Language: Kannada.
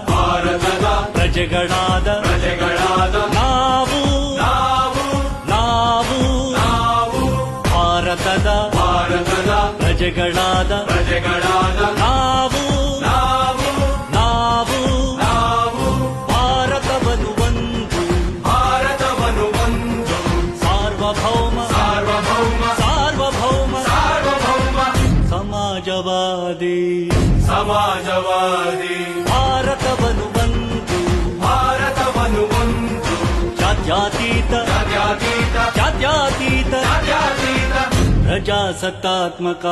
ಭಾರತದ ಪ್ರಜೆಗಳಾದ ನಾವು ಭಾರತದ ಪ್ರಜೆಗಳಾದ ನಾವು ಭಾರತವನ್ನು ಒಂದು ಸಾರ್ವಭೌಮ ಸಮಾಜವಾದಿ ಭಾರತವನ್ನು ಒಂದು ಜಾತ್ಯತೀತ ಪ್ರಜಾಸತ್ತಾತ್ಮಕ